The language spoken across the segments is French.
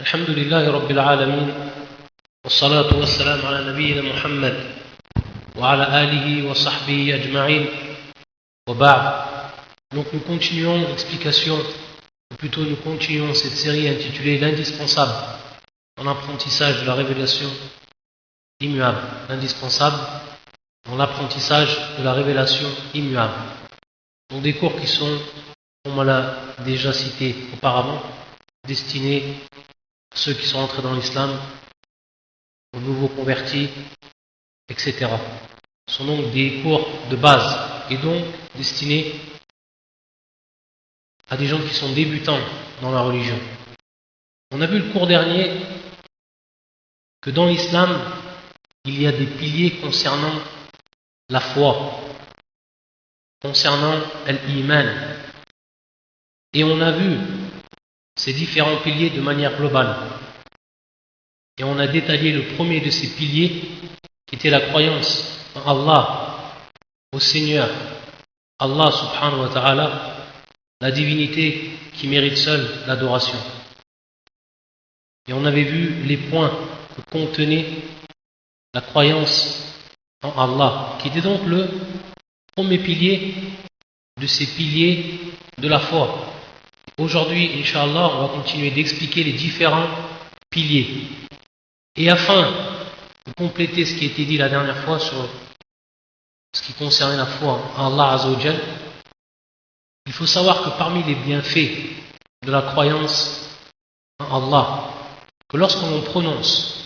الحمد لله رب العالمين والصلاة والسلام على نبينا محمد وعلى آله وصحبه أجمعين وبعد. Donc nous continuons l'explication, ou plutôt nous continuons cette série intitulée L'indispensable en apprentissage de la révélation immuable. L'indispensable dans l'apprentissage de la révélation immuable. Donc des cours qui sont, comme on l'a déjà cité auparavant, destinés à ceux qui sont entrés dans l'islam, aux nouveaux convertis, etc. Ce sont donc des cours de base et donc destinés à des gens qui sont débutants dans la religion. On a vu le cours dernier que dans l'islam, il y a des piliers concernant la foi, concernant l'iman. Et on a vu ces différents piliers de manière globale. Et on a détaillé le premier de ces piliers, qui était la croyance en Allah, au Seigneur, Allah subhanahu wa ta'ala, la divinité qui mérite seule l'adoration. Et on avait vu les points que contenait la croyance en Allah, qui était donc le premier pilier de ces piliers de la foi. Aujourd'hui, Inch'Allah, on va continuer d'expliquer les différents piliers. Et afin de compléter ce qui a été dit la dernière fois sur ce qui concernait la foi en Allah Azza wa Jal, il faut savoir que parmi les bienfaits de la croyance en Allah, que lorsque l'on prononce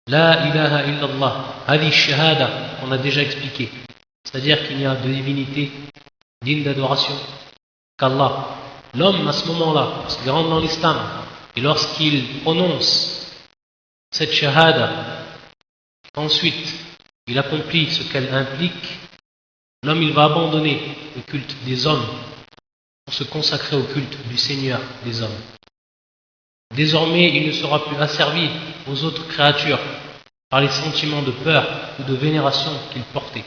La ilaha illallah, hadi shahada, on a déjà expliqué, c'est-à-dire qu'il n'y a de divinité digne d'adoration qu'Allah. L'homme à ce moment-là, lorsqu'il rentre dans l'islam et lorsqu'il prononce cette shahada, ensuite il accomplit ce qu'elle implique, l'homme il va abandonner le culte des hommes pour se consacrer au culte du Seigneur des hommes. Désormais, il ne sera plus asservi aux autres créatures par les sentiments de peur ou de vénération qu'il portait.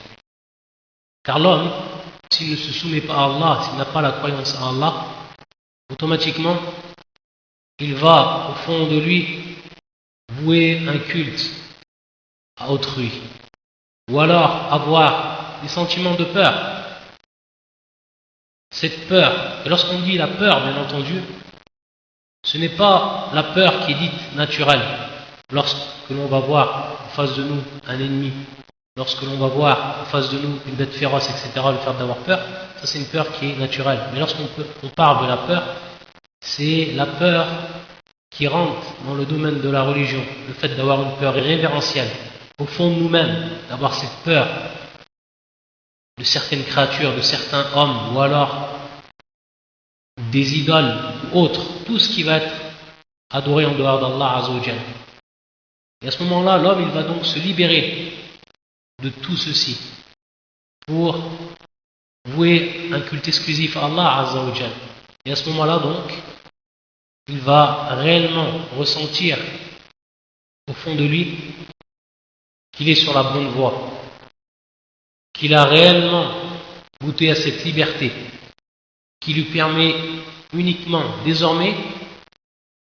Car l'homme, s'il ne se soumet pas à Allah, s'il n'a pas la croyance en Allah, automatiquement, il va, au fond de lui, vouer un culte à autrui. Ou alors avoir des sentiments de peur. Cette peur, et lorsqu'on dit la peur, bien entendu, ce n'est pas la peur qui est dite naturelle. Lorsque l'on va voir en face de nous un ennemi, lorsque l'on va voir en face de nous une bête féroce, etc., le fait d'avoir peur, ça c'est une peur qui est naturelle. Mais lorsqu'on parle de la peur, c'est la peur qui rentre dans le domaine de la religion, le fait d'avoir une peur révérentielle, au fond de nous-mêmes, d'avoir cette peur de certaines créatures, de certains hommes, ou alors des idoles, ou autres, tout ce qui va être adoré en dehors d'Allah Azza wa Jal. Et à ce moment-là, l'homme, il va donc se libérer de tout ceci pour vouer un culte exclusif à Allah Azza wa Jal. Et à ce moment-là, donc, il va réellement ressentir au fond de lui qu'il est sur la bonne voie, qu'il a réellement goûté à cette liberté qui lui permet uniquement, désormais,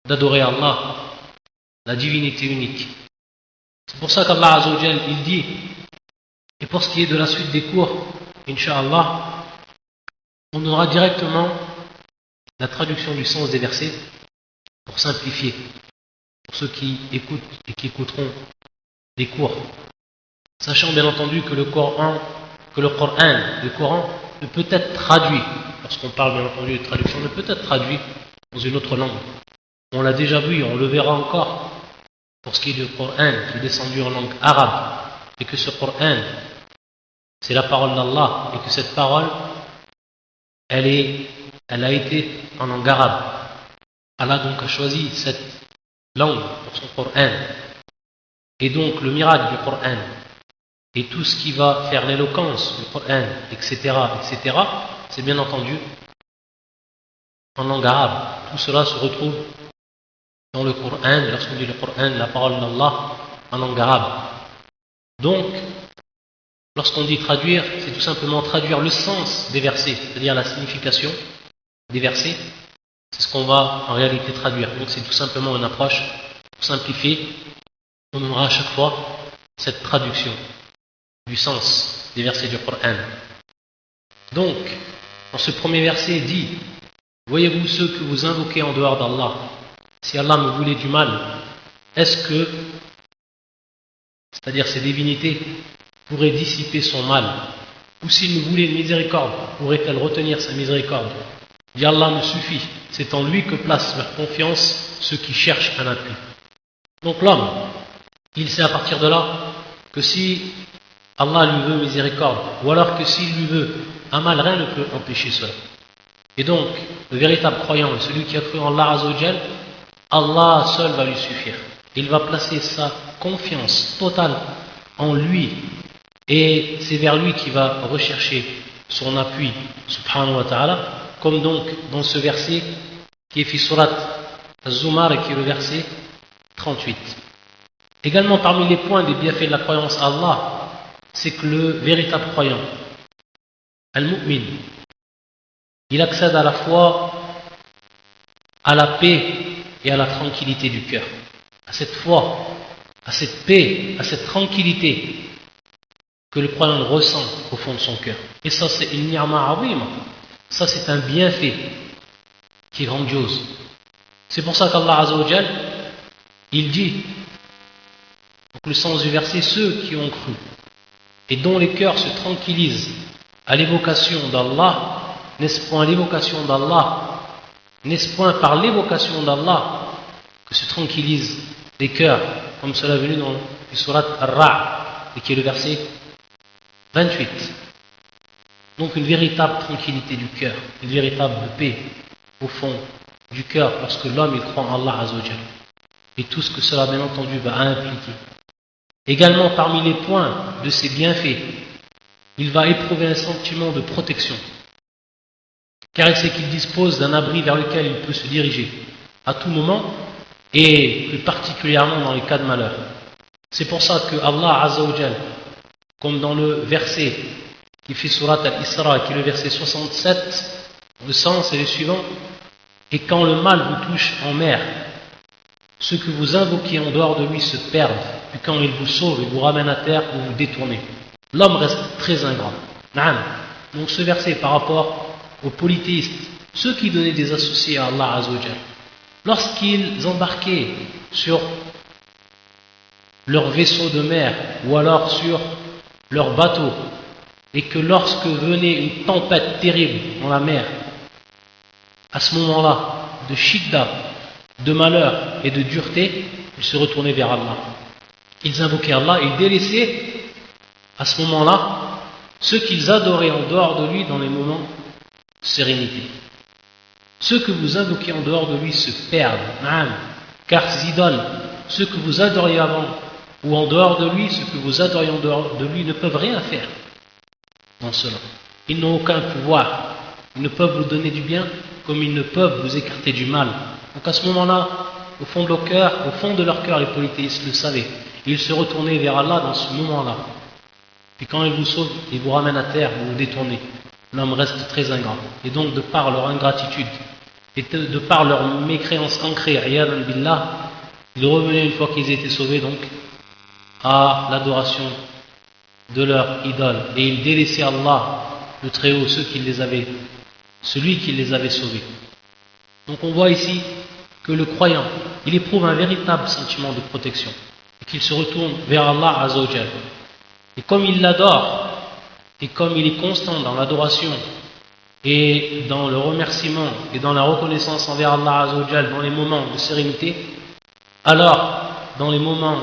d'adorer Allah, la divinité unique. C'est pour ça qu'Allah Azza wa Jal, il dit, et pour ce qui est de la suite des cours, Inch'Allah, on aura directement la traduction du sens des versets pour simplifier, pour ceux qui écoutent et qui écouteront des cours. Sachant bien entendu que le Coran ne peut être traduit, lorsqu'on parle bien entendu de traduction, ne peut être traduit dans une autre langue. On l'a déjà vu, on le verra encore, pour ce qui est du Coran qui est descendu en langue arabe, et que ce Coran, c'est la parole d'Allah, et que cette parole, elle a été en langue arabe. Allah donc a choisi cette langue pour son Coran. Et donc le miracle du Coran, et tout ce qui va faire l'éloquence du Coran, etc., etc., c'est bien entendu en langue arabe. Tout cela se retrouve dans le Coran, lorsqu'on dit le Coran, la parole d'Allah, en langue arabe. Donc, lorsqu'on dit traduire, c'est tout simplement traduire le sens des versets, c'est-à-dire la signification des versets, C'est ce qu'on va en réalité traduire. Donc c'est tout simplement une approche simplifiée. On donnera à chaque fois cette traduction du sens des versets du Coran. Donc, dans ce premier verset dit: voyez-vous ceux que vous invoquez en dehors d'Allah, si Allah me voulait du mal, est-ce que, c'est-à-dire ces divinités, pourraient dissiper son mal, ou s'il me voulait une miséricorde, pourrait-elle retenir sa miséricorde? Dit: Allah me suffit, c'est en lui que placent leur confiance ceux qui cherchent un appui. Donc l'homme, il sait à partir de là que si Allah lui veut miséricorde, ou alors que s'il lui veut un mal, rien ne peut empêcher cela. Et donc, le véritable croyant, celui qui a cru en Allah Azzawajal, Allah seul va lui suffire. Il va placer sa confiance totale en lui, et c'est vers lui qu'il va rechercher son appui, subhanahu wa ta'ala, comme donc dans ce verset qui est fi surat Az-Zumar et qui est le verset 38. Également parmi les points des bienfaits de la croyance à Allah, c'est que le véritable croyant, al-mu'min, il accède à la fois à la paix et à la tranquillité du cœur, à cette foi, à cette paix, à cette tranquillité que le croyant ressent au fond de son cœur. Et ça, c'est une ni'ma azima, ça c'est un bienfait qui est grandiose. C'est pour ça qu'Allah Azzawajal, il dit, donc le sens du verset, ceux qui ont cru et dont les cœurs se tranquillisent à l'évocation d'Allah, n'est-ce point l'évocation d'Allah, n'est-ce point par l'évocation d'Allah que se tranquillisent les cœurs, comme cela est venu dans le surat Ar-Ra', et qui est le verset 28. Donc une véritable tranquillité du cœur, une véritable paix au fond du cœur lorsque l'homme il croit en Allah Azzawajal, et tout ce que cela bien entendu va impliquer. Également parmi les points de ses bienfaits, il va éprouver un sentiment de protection, car il sait qu'il dispose d'un abri vers lequel il peut se diriger à tout moment, et plus particulièrement dans les cas de malheur. C'est pour ça que Allah Azzawajal, comme dans le verset qui fait surat Al-Isra, qui est le verset 67, le sens est le suivant: et quand le mal vous touche en mer, ceux que vous invoquez en dehors de lui se perdent, puis quand il vous sauve et vous ramène à terre, vous vous détournez. L'homme reste très ingrat. Donc ce verset par rapport aux polythéistes, ceux qui donnaient des associés à Allah Azzawajal, lorsqu'ils embarquaient sur leur vaisseau de mer ou alors sur leur bateau, et que lorsque venait une tempête terrible dans la mer, à ce moment-là, de shidda, de malheur et de dureté, ils se retournaient vers Allah. Ils invoquaient Allah, ils délaissaient à ce moment-là ceux qu'ils adoraient en dehors de lui dans les moments de sérénité. Ceux que vous invoquez en dehors de lui se perdent, car ces idoles, ceux que vous adoriez avant ou en dehors de lui, ceux que vous adoriez en dehors de lui ne peuvent rien faire dans cela. Ils n'ont aucun pouvoir, ils ne peuvent vous donner du bien comme ils ne peuvent vous écarter du mal. Donc à ce moment-là, au fond de leur cœur, les polythéistes le savaient. Ils se retournaient vers Allah dans ce moment-là. Puis quand il vous sauve, il vous ramène à terre, vous vous détournez. L'homme reste très ingrat. Et donc de par leur ingratitude et de par leur mécréance ancrée, ayadan billah, ils revenaient une fois qu'ils étaient sauvés donc à l'adoration de leur idole. Et ils délaissaient Allah, le Très-Haut, celui qui les avait sauvés. Donc on voit ici que le croyant, il éprouve un véritable sentiment de protection et qu'il se retourne vers Allah Azzawajal. Et comme il l'adore et comme il est constant dans l'adoration et dans le remerciement et dans la reconnaissance envers Allah Azzawajal dans les moments de sérénité, alors dans les moments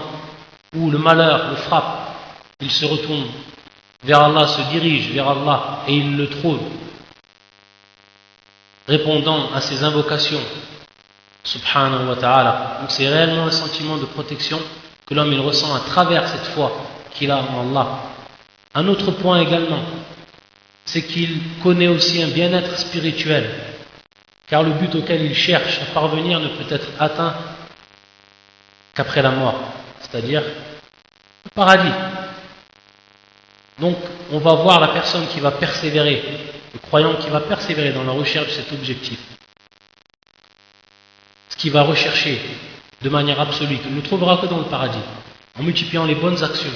où le malheur le frappe, il se retourne vers Allah, se dirige vers Allah et il le trouve répondant à ses invocations, subhanahu wa ta'ala. Donc c'est réellement un sentiment de protection que l'homme il ressent à travers cette foi qu'il a en Allah. Un autre point également, c'est qu'il connaît aussi un bien-être spirituel, car le but auquel il cherche à parvenir ne peut être atteint qu'après la mort, c'est-à-dire le paradis. Donc on va voir la personne qui va persévérer, le croyant qui va persévérer dans la recherche de cet objectif. qui va rechercher de manière absolue, qu'il ne trouvera que dans le paradis, en multipliant les bonnes actions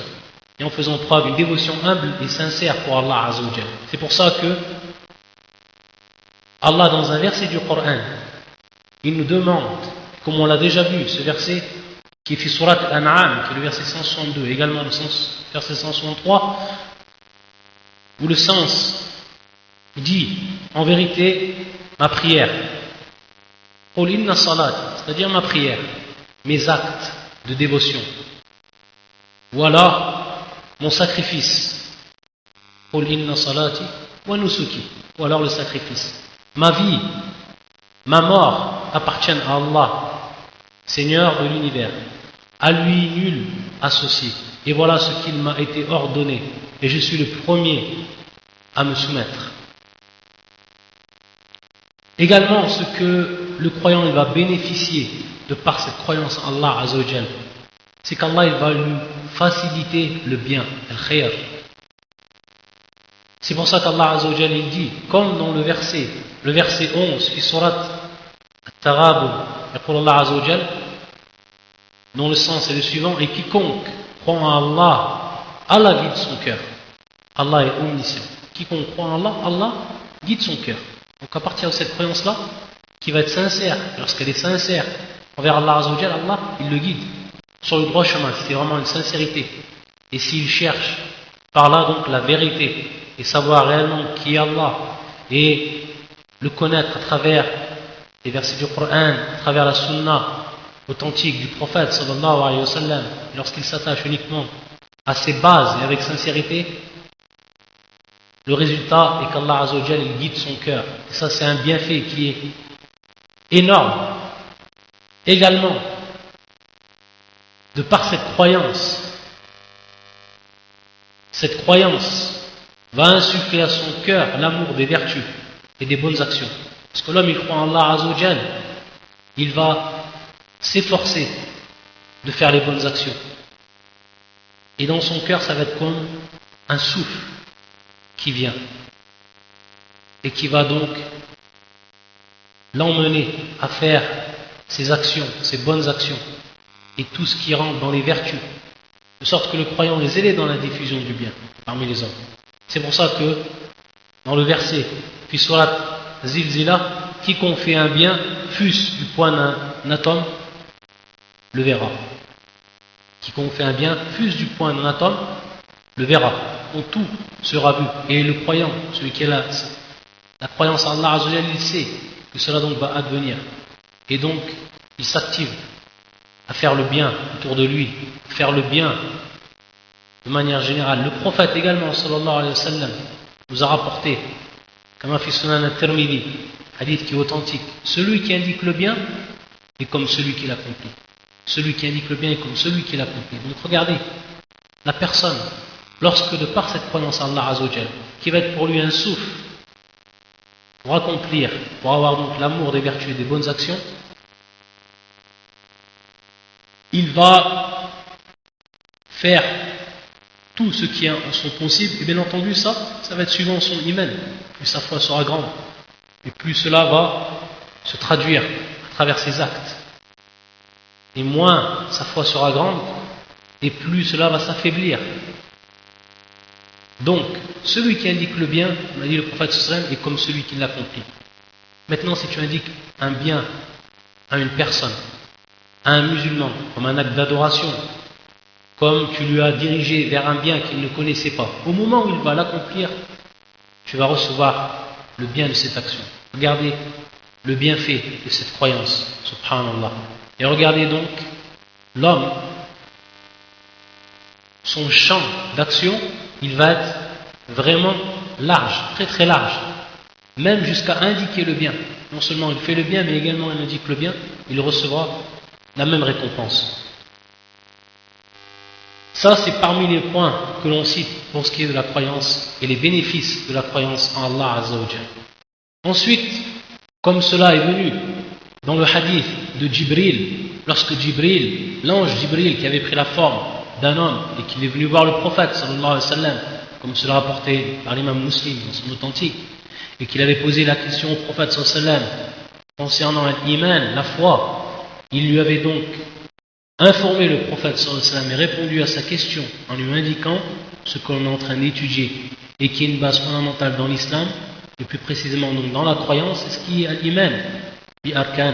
et en faisant preuve d'une dévotion humble et sincère pour Allah Azza wa Jal. C'est pour ça que Allah, dans un verset du Coran, il nous demande, comme on l'a déjà vu, ce verset qui est surat Al-An'am, qui est le verset 162, également le verset 163, où le sens dit, en vérité, ma prière, Qul inna salati, c'est-à-dire ma prière, mes actes de dévotion, ou alors mon sacrifice, Qul inna salati wa nusuki, ou alors le sacrifice. Ma vie, ma mort appartiennent à Allah, Seigneur de l'univers. À lui nul associé. Et voilà ce qu'il m'a été ordonné. Et je suis le premier à me soumettre. Également, ce que le croyant il va bénéficier de par cette croyance en Allah Azza wa Jal, c'est qu'Allah il va lui faciliter le bien, al-khayr. C'est pour ça qu'Allah Azza wa Jal il dit, comme dans le verset 11, qui surat At-Taghabun, yaqul Allah Azza wa Jal, dont le sens est le suivant, et quiconque croit en Allah, Allah guide son cœur. Allah est omniscient. Quiconque croit en Allah, Allah guide son cœur. Donc à partir de cette croyance-là, qui va être sincère, lorsqu'elle est sincère envers Allah Azza wa Jal, Allah, il le guide sur le droit chemin. C'est vraiment une sincérité. Et s'il cherche par là donc la vérité, et savoir réellement qui est Allah, et le connaître à travers les versets du Coran, à travers la Sunna authentique du prophète sallallahu alayhi wa sallam, lorsqu'il s'attache uniquement à ses bases et avec sincérité, le résultat est qu'Allah Azza wa Jal il guide son cœur. Et ça c'est un bienfait qui est énorme. Également, de par cette croyance va insuffler à son cœur l'amour des vertus et des bonnes actions. Parce que l'homme il croit en Allah Azza wa Jal, il va s'efforcer de faire les bonnes actions. Et dans son cœur, ça va être comme un souffle qui vient et qui va donc l'emmener à faire ses actions, ses bonnes actions et tout ce qui rentre dans les vertus, de sorte que le croyant les aide dans la diffusion du bien parmi les hommes. C'est pour ça que dans le verset fi surat Zilzila, quiconque fait un bien, fût-ce du poids d'un atome, le verra. Quiconque fait un bien, fût-ce du poids d'un atome, le verra. Donc tout sera vu. Et le croyant, celui qui a la croyance en Allah Azza wa Jalla, il sait que cela donc va advenir. Et donc, il s'active à faire le bien autour de lui, faire le bien de manière générale. Le prophète également, sallallahu alayhi wa sallam, nous a rapporté, comme fi sunan at-Tirmidhi, hadith qui est authentique, celui qui indique le bien est comme celui qui l'accomplit. Celui qui indique le bien est comme celui qui l'accomplit. Donc regardez, la personne, lorsque de par cette croyance en Allah Azza wa Jal, qui va être pour lui un souffle, pour accomplir, pour avoir donc l'amour des vertus et des bonnes actions, il va faire tout ce qui est en son possible, et bien entendu ça va être suivant son iman. Plus sa foi sera grande, et plus cela va se traduire à travers ses actes. Et moins sa foi sera grande, et plus cela va s'affaiblir. Donc, celui qui indique le bien, on a dit le prophète sallallahu est comme celui qui l'accomplit. Maintenant, si tu indiques un bien à une personne, à un musulman, comme un acte d'adoration, comme tu lui as dirigé vers un bien qu'il ne connaissait pas, au moment où il va l'accomplir, tu vas recevoir le bien de cette action. Regardez le bienfait de cette croyance, subhanallah. Et regardez donc l'homme, son champ d'action, il va être vraiment large, très très large, même jusqu'à indiquer le bien. Non seulement il fait le bien, mais également il indique le bien, il recevra la même récompense. Ça, c'est parmi les points que l'on cite pour ce qui est de la croyance et les bénéfices de la croyance en Allah Azza wa Jalla. Ensuite, comme cela est venu dans le hadith de Jibril, lorsque Jibril, l'ange Jibril qui avait pris la forme d'un homme et qu'il est venu voir le prophète sallallahu alayhi wa sallam, comme cela rapporté par l'imam Muslim dans son authentique, et qu'il avait posé la question au prophète sallallahu alayhi wa sallam concernant l'iman, la foi, il lui avait donc informé le prophète sallallahu alayhi wa sallam et répondu à sa question en lui indiquant ce qu'on est en train d'étudier et qui est une base fondamentale dans l'islam, et plus précisément donc dans la croyance, c'est ce qui est al-iman bi arkan.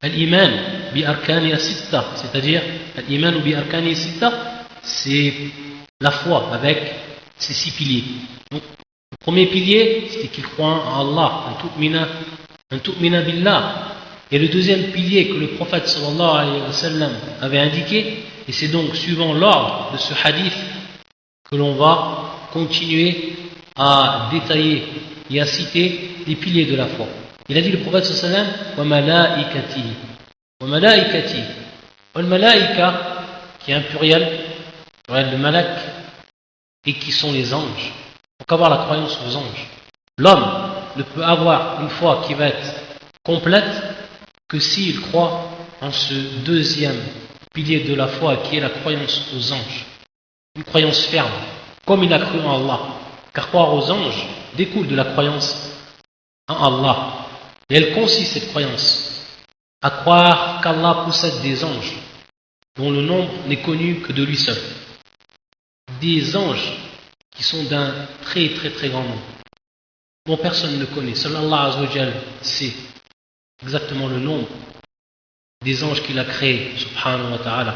Al-iman bi arkani as-sitta, c'est-à-dire al-iman bi arkani as-sitta, c'est la foi avec ses 6 piliers. Donc, le premier pilier, c'était qu'il croit en Allah, un tu'mina billah. Et le deuxième pilier que le prophète sallallahu alayhi wa sallam avait indiqué, et c'est donc suivant l'ordre de ce hadith que l'on va continuer à détailler et à citer les piliers de la foi. Il a dit le prophète sallallahu alayhi wa sallam wa malaikatihi. Wa malaikatihi. Wal malaika, qui est un pluriel de malak, et qui sont les anges. Il faut avoir la croyance aux anges. L'homme ne peut avoir une foi qui va être complète que s'il croit en ce deuxième pilier de la foi qui est la croyance aux anges. Une croyance ferme, comme il a cru en Allah. Car croire aux anges découle de la croyance en Allah. Et elle consiste, cette croyance, à croire qu'Allah possède des anges dont le nombre n'est connu que de lui seul. Des anges qui sont d'un très très très grand nombre, dont personne ne connaît. Seul Allah Azza wa Jal sait exactement le nombre des anges qu'il a créés, subhanahu wa ta'ala.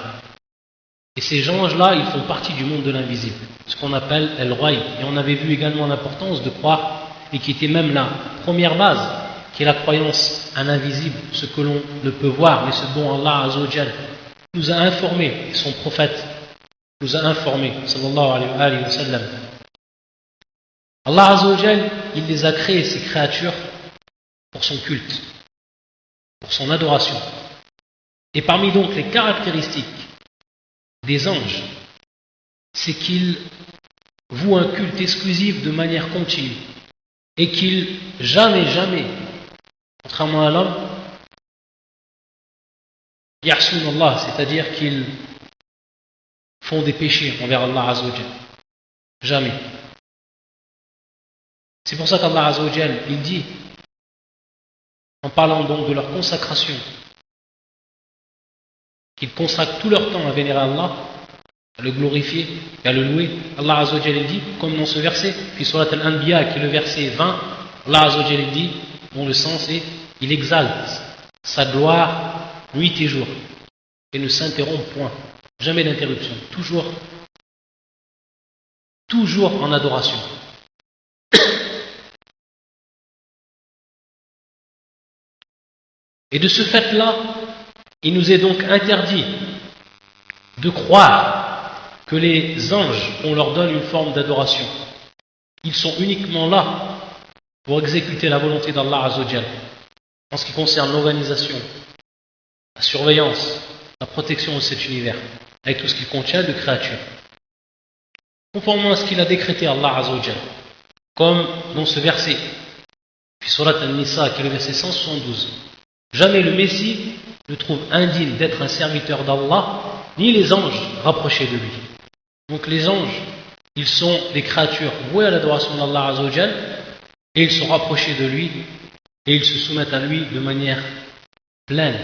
Et ces anges-là, ils font partie du monde de l'invisible, ce qu'on appelle El-Ghaib. Et on avait vu également l'importance de croire, et qui était même la première base, qui est la croyance à l'invisible, ce que l'on ne peut voir, mais ce dont Allah Azza wa Jal nous a informé, et son prophète nous a informé, sallallahu alayhi wa sallam. Allah Azza wa Jal, il les a créés, ces créatures, pour son culte, pour son adoration. Et parmi donc les caractéristiques des anges, c'est qu'ils vouent un culte exclusif de manière continue et qu'ils jamais, contrairement à l'homme, ya'soun Allah, c'est-à-dire qu'ils font des péchés envers Allah Azza wa Jal. Jamais. C'est pour ça qu'Allah Azza wa Jal, il dit, en parlant donc de leur consacration, qu'ils consacrent tout leur temps à vénérer Allah, à le glorifier et à le louer. Allah Azza wa Jalla dit, comme dans ce verset, puis surat Al-Anbiya, qui est le verset 20, Allah Azza wa Jalla dit, dont le sens est, il exalte sa gloire nuit et jour, et ne s'interrompt point, jamais d'interruption, toujours en adoration. Et de ce fait-là, il nous est donc interdit de croire que les anges, on leur donne une forme d'adoration. Ils sont uniquement là pour exécuter la volonté d'Allah Azza wa Jal en ce qui concerne l'organisation, la surveillance, la protection de cet univers, avec tout ce qu'il contient de créatures. Conformément à ce qu'il a décrété Allah Azza wa Jal, comme dans ce verset, puis surat An-Nisa, qui est le verset 172. Jamais le Messie ne trouve indigne d'être un serviteur d'Allah, ni les anges rapprochés de lui. Donc les anges, ils sont des créatures vouées à l'adoration d'Allah Azza wa Jal, et ils sont rapprochés de lui, et ils se soumettent à lui de manière pleine,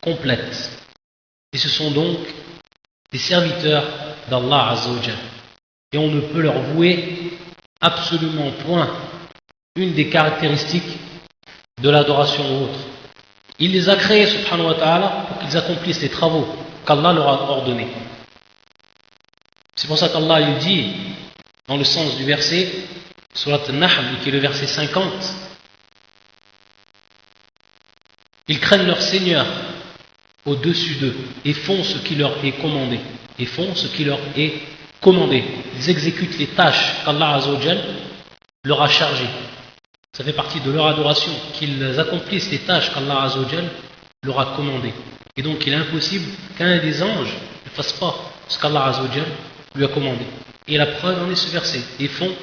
complète. Et ce sont donc des serviteurs d'Allah Azza wa Jal. Et on ne peut leur vouer absolument point une des caractéristiques de l'adoration autre. Il les a créés, subhanahu wa ta'ala, pour qu'ils accomplissent les travaux qu'Allah leur a ordonnés. C'est pour ça qu'Allah il dit, dans le sens du verset, surat An-Nahl, qui est le verset 50, ils craignent leur Seigneur au-dessus d'eux et font ce qui leur est commandé. Ils exécutent les tâches qu'Allah Azza wa Jal leur a chargées. Ça fait partie de leur adoration, qu'ils accomplissent les tâches qu'Allah Azza wa Jal leur a commandées. Et donc il est impossible qu'un des anges ne fasse pas ce qu'Allah Azza wa Jal lui a commandé. Et la preuve en est ce verset. Ils font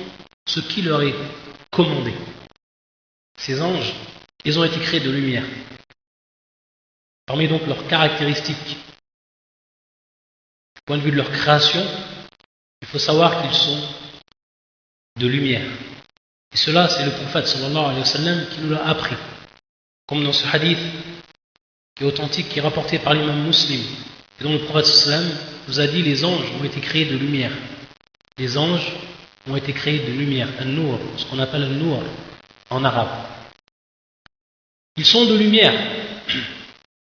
ce qui leur est commandé. Ces anges, ils ont été créés de lumière. Parmi donc leurs caractéristiques, du point de vue de leur création, il faut savoir qu'ils sont de lumière. Et cela, c'est le prophète sallallahu alayhi wa sallam qui nous l'a appris. Comme dans ce hadith qui est authentique, qui est rapporté par l'imam Muslim, et dont le prophète sallam nous a dit les anges ont été créés de lumière. Les anges ont été créés de lumière, an-nur, ce qu'on appelle an-nur en arabe. Ils sont de lumière,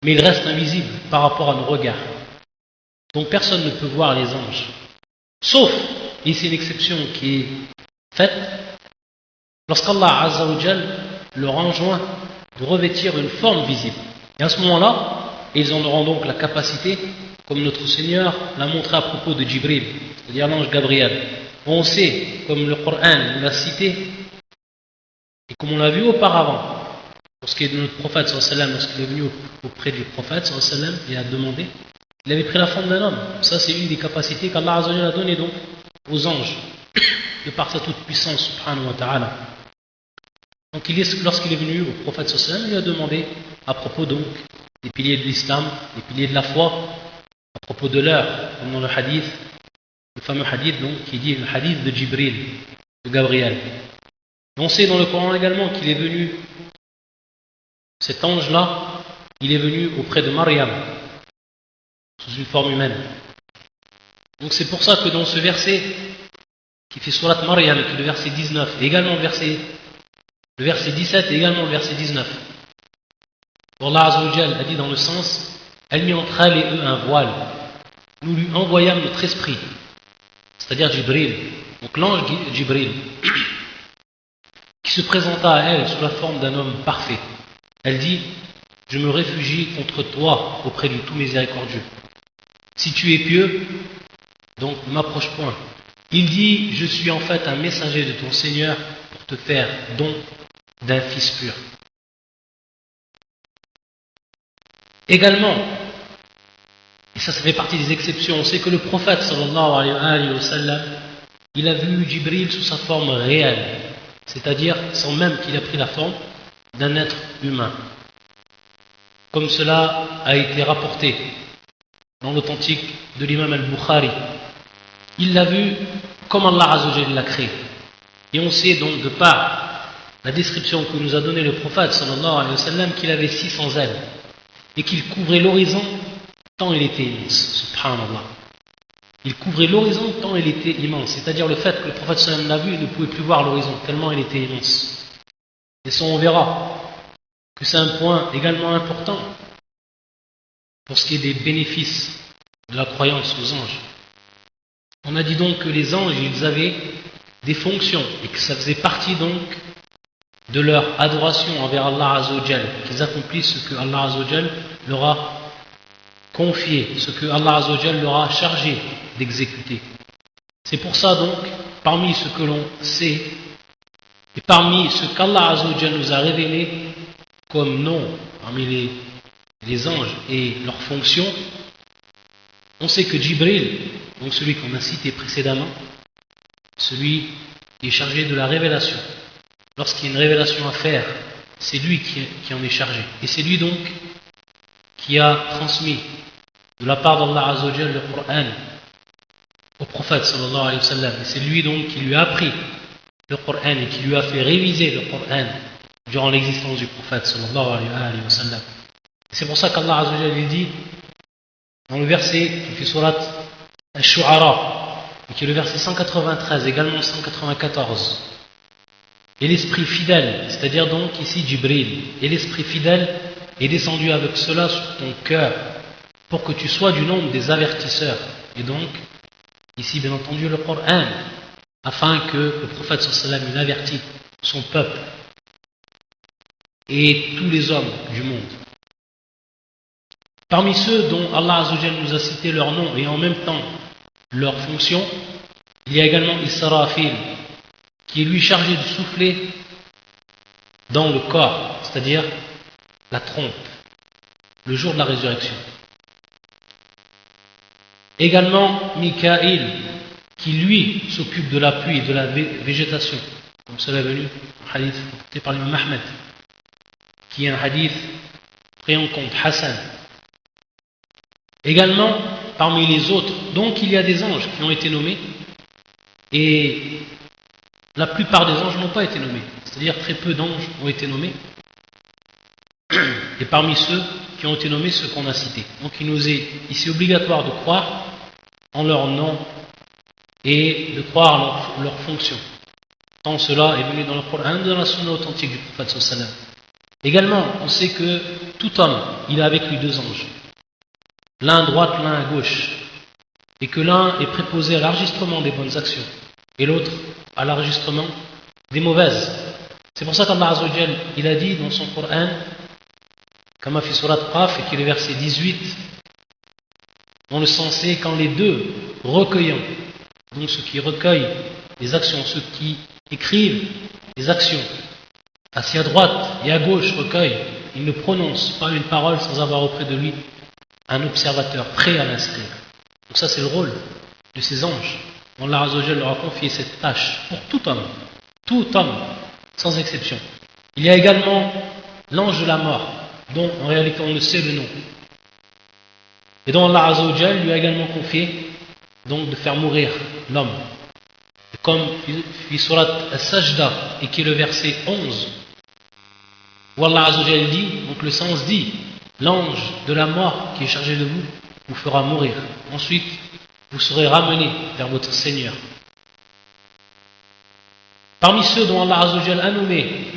mais ils restent invisibles par rapport à nos regards. Donc personne ne peut voir les anges. Sauf, et c'est une exception qui est faite, lorsqu'Allah Azza wa Jal leur enjoint de revêtir une forme visible. Et à ce moment-là, ils en auront donc la capacité, comme notre Seigneur l'a montré à propos de Jibril, c'est-à-dire l'ange Gabriel. On sait, comme le Coran nous l'a cité, et comme on l'a vu auparavant, lorsqu'il est de notre prophète, lorsqu'il est venu auprès du prophète, il a demandé, il avait pris la forme d'un homme. Ça, c'est une des capacités qu'Allah Azza wa Jalla a donné donc aux anges, de par sa toute puissance, subhanahu wa ta'ala. Donc, lorsqu'il est venu au prophète, il lui a demandé à propos donc des piliers de l'islam, des piliers de la foi, à propos de l'heure, comme dans le hadith, le fameux hadith donc, qui dit le hadith de Jibril, de Gabriel. On sait dans le Coran également qu'il est venu, cet ange-là, il est venu auprès de Maryam, sous une forme humaine. Donc c'est pour ça que dans ce verset, qui fait Surat Maryam, qui est le verset 19, et également le verset 17 et également le verset 19, Allah Azza wa Jal a dit dans le sens, elle mit entre elle et eux un voile. Nous lui envoyâmes notre esprit, c'est-à-dire Jibril, donc l'ange Jibril, qui se présenta à elle sous la forme d'un homme parfait. Elle dit, je me réfugie contre toi auprès du tout miséricordieux. Si tu es pieux, donc ne m'approche point. Il dit, je suis en fait un messager de ton Seigneur pour te faire don d'un fils pur. Également, et ça fait partie des exceptions, on sait que le prophète sallallahu alayhi wa sallam, il a vu Jibril sous sa forme réelle, c'est-à-dire sans même qu'il ait pris la forme d'un être humain. Comme cela a été rapporté dans l'authentique de l'imam al-Bukhari. Il l'a vu comme Allah Azza wa Jalla l'a créé. Et on sait donc de par la description que nous a donnée le prophète sallallahu alayhi wa sallam qu'il avait 600 ailes et qu'il couvrait l'horizon tant il était immense, subhanallah. Il couvrait l'horizon tant il était immense, c'est-à-dire le fait que le prophète sallallahu alayhi wa sallam l'a vu, il ne pouvait plus voir l'horizon tellement il était immense. Et ça on verra que c'est un point également important pour ce qui est des bénéfices de la croyance aux anges. On a dit donc que les anges, ils avaient des fonctions et que ça faisait partie donc de leur adoration envers Allah Azza wa Jal, qu'ils accomplissent ce que Allah Azza wa Jal leur a confié, ce que Allah Azza wa Jal leur a chargé d'exécuter. C'est pour ça donc, parmi ce que l'on sait et parmi ce qu'Allah Azza wa Jal nous a révélé comme nom parmi les anges et leurs fonctions, on sait que Jibril, donc celui qu'on a cité précédemment, celui qui est chargé de la révélation, lorsqu'il y a une révélation à faire, c'est lui qui en est chargé. Et c'est lui donc qui a transmis de la part d'Allah Azza wa Jalla le Coran au prophète sallallahu alayhi wa sallam. Et c'est lui donc qui lui a appris le Coran et qui lui a fait réviser le Coran durant l'existence du prophète sallallahu alayhi wa sallam. Et c'est pour ça qu'Allah Azza wa Jalla dit dans le verset qui fait surat Al-Shu'ara, qui est le verset 193, également 194. Et l'esprit fidèle, c'est-à-dire donc ici Jibril, et l'esprit fidèle est descendu avec cela sur ton cœur pour que tu sois du nombre des avertisseurs. Et donc, ici bien entendu le Coran, afin que le prophète sallallahu alayhi wa sallam avertit son peuple et tous les hommes du monde. Parmi ceux dont Allah Azza wa Jalla nous a cité leur nom et en même temps leur fonction, il y a également Israfil, qui est lui chargé de souffler dans le corps, c'est-à-dire la trompe, le jour de la résurrection. Également Mikaïl, qui lui s'occupe de la pluie et de la végétation, comme cela est venu, un hadith rapporté par l'imam Ahmed, qui est un hadith pris en compte, Hassan. Également, parmi les autres, donc il y a des anges qui ont été nommés, et la plupart des anges n'ont pas été nommés, c'est-à-dire très peu d'anges ont été nommés, et parmi ceux qui qui ont été nommés ceux qu'on a cités. Donc il nous est ici obligatoire de croire en leur nom et de croire en leur fonction. Tant cela est venu dans le Coran, dans la sunna authentique du prophète sallallahu alayhi wa sallam. Également, on sait que tout homme, il a avec lui deux anges. L'un à droite, l'un à gauche. Et que l'un est préposé à l'enregistrement des bonnes actions et l'autre à l'enregistrement des mauvaises. C'est pour ça qu'Allah Azza wa Jal, il a dit dans son Coran, comme a fait surat Qaf, et qui est le verset 18, dans le sens c'est quand les deux recueillants, donc ceux qui recueillent les actions, ceux qui écrivent les actions, assis à droite et à gauche recueillent, ils ne prononcent pas une parole sans avoir auprès de lui un observateur prêt à l'inscrire. Donc ça c'est le rôle de ces anges. Allah Azza wa Jal leur a confié cette tâche pour tout homme, sans exception. Il y a également l'ange de la mort, dont en réalité on ne sait le nom. Et dont Allah Azza wa Jal lui a également confié donc de faire mourir l'homme. Et comme fi surat As-Sajda, et qui est le verset 11, où Allah Azza wa Jal dit, donc le sens dit, l'ange de la mort qui est chargé de vous, vous fera mourir. Ensuite, vous serez ramenés vers votre Seigneur. Parmi ceux dont Allah Azza wa Jal a nommé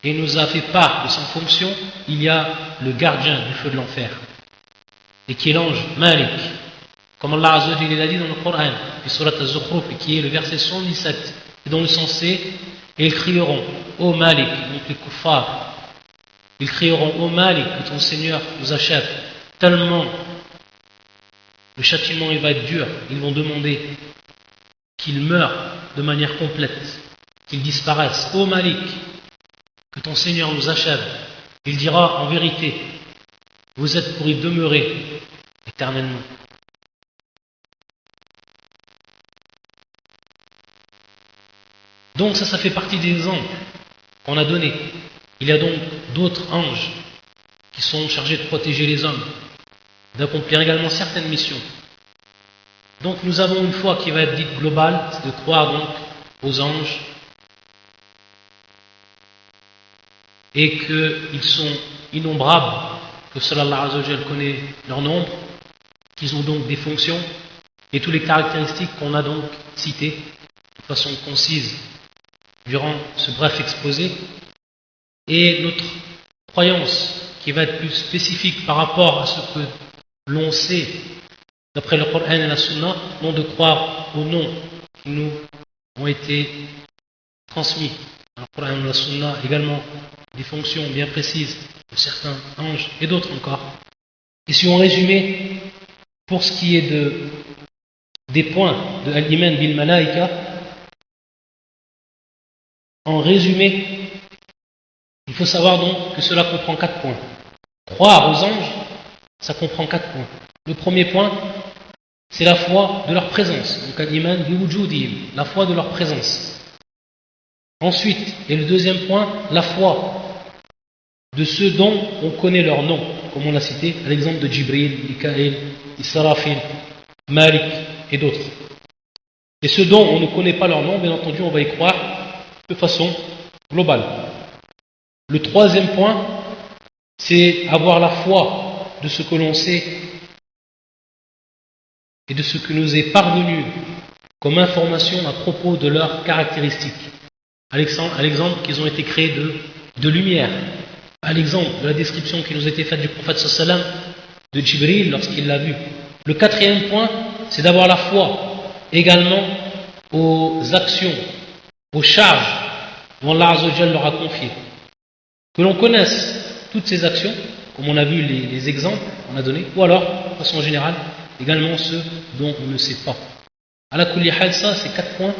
et nous a fait part de sa fonction, il y a le gardien du feu de l'enfer, et qui est l'ange Malik. Comme Allah Azza wa Jal l'a dit dans le Coran, et surat Az-Zukhruf, qui est le verset 117, et dont le sens c'est, et ils crieront, ô Malik, donc les kuffars, ils crieront, ô Malik, que ton Seigneur nous achève, tellement le châtiment il va être dur, ils vont demander qu'il meure de manière complète, qu'il disparaisse. Ô Malik, que ton Seigneur nous achève. Il dira en vérité, vous êtes pour y demeurer éternellement. Donc ça fait partie des exemples qu'on a donnés. Il y a donc d'autres anges qui sont chargés de protéger les hommes, d'accomplir également certaines missions. Donc nous avons une foi qui va être dite globale, c'est de croire donc aux anges et qu'ils sont innombrables, que seul Allah Azza wa Jal connaît leur nombre, qu'ils ont donc des fonctions et toutes les caractéristiques qu'on a donc citées de façon concise durant ce bref exposé. Et notre croyance qui va être plus spécifique par rapport à ce que l'on sait d'après le Coran et la Sunna, non de croire aux noms qui nous ont été transmis dans le Coran et la Sunna, également des fonctions bien précises de certains anges et d'autres encore. Et si on résumait, pour ce qui est des points de Al-Iman bil Malaika, en résumé, il faut savoir donc que cela comprend 4 points. Croire aux anges, ça comprend 4 points. Le premier point, c'est la foi de leur présence. Donc al-iman bi wujudihim, la foi de leur présence. Ensuite, et le deuxième point, la foi de ceux dont on connaît leur nom, comme on l'a cité, à l'exemple de Jibril, Mikaël, Israfil, Malik et d'autres. Et ceux dont on ne connaît pas leur nom, bien entendu, on va y croire de façon globale. Le troisième point, c'est avoir la foi de ce que l'on sait et de ce que nous est parvenu comme information à propos de leurs caractéristiques. À l'exemple qu'ils ont été créés de lumière. À l'exemple de la description qui nous a été faite du prophète sallallahu alayhi wa sallam de Jibril lorsqu'il l'a vu. Le quatrième point, c'est d'avoir la foi également aux actions, aux charges dont Allah Azza wa Jal leur a confié. Que l'on connaisse toutes ces actions, comme on a vu les exemples qu'on a donnés, ou alors, de façon générale, également ceux dont on ne sait pas. Ala kulli hal, ça, c'est 4 points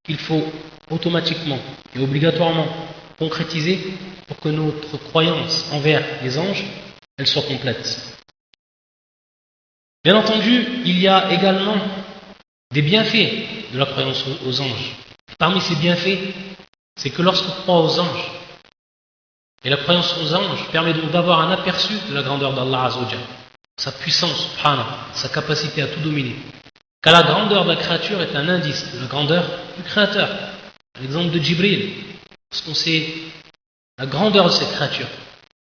qu'il faut automatiquement et obligatoirement concrétiser pour que notre croyance envers les anges, elle soit complète. Bien entendu, il y a également des bienfaits de la croyance aux anges. Parmi ces bienfaits, c'est que lorsqu'on croit aux anges, et la croyance aux anges permet donc d'avoir un aperçu de la grandeur d'Allah Azza wa Jal, sa puissance, subhanahu, sa capacité à tout dominer. Car la grandeur de la créature est un indice de la grandeur du Créateur. L'exemple de Jibril, parce qu'on sait la grandeur de cette créature.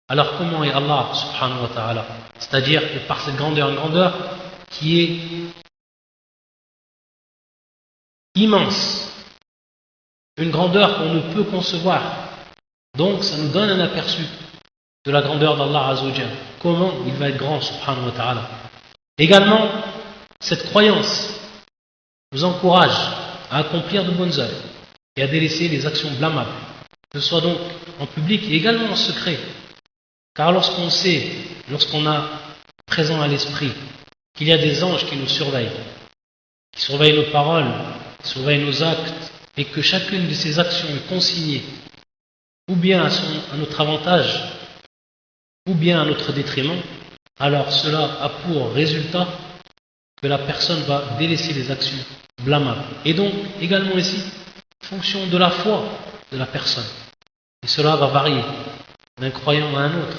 Alors comment est Allah subhanahu wa ta'ala? C'est-à-dire que par cette grandeur, une grandeur qui est immense, une grandeur qu'on ne peut concevoir. Donc ça nous donne un aperçu de la grandeur d'Allah Azza wa Jal. Comment il va être grand subhanahu wa ta'ala. Également, cette croyance nous encourage à accomplir de bonnes œuvres et à délaisser les actions blâmables, que ce soit donc en public et également en secret. Car lorsqu'on sait, lorsqu'on a présent à l'esprit qu'il y a des anges qui nous surveillent, qui surveillent nos paroles, qui surveillent nos actes, et que chacune de ces actions est consignée, ou bien à notre avantage, ou bien à notre détriment, alors cela a pour résultat que la personne va délaisser les actions blâmables. Et donc, également ici, en fonction de la foi de la personne. Et cela va varier d'un croyant à un autre.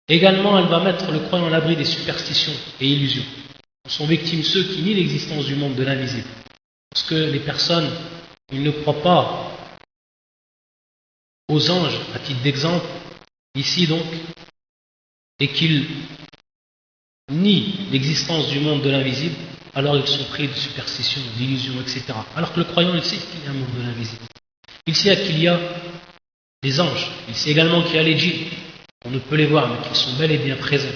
Également, elle va mettre le croyant à l'abri des superstitions et illusions. En sont victimes ceux qui nient l'existence du monde de l'invisible. Parce que les personnes, ils ne croient pas aux anges, à titre d'exemple, ici donc, et qu'ils nient l'existence du monde de l'invisible, alors ils sont pris de superstitions, d'illusions, etc. Alors que le croyant, il sait qu'il y a un monde de l'invisible. Il sait qu'il y a les anges. Il sait également qu'il y a les djinns. On ne peut les voir, mais qu'ils sont bel et bien présents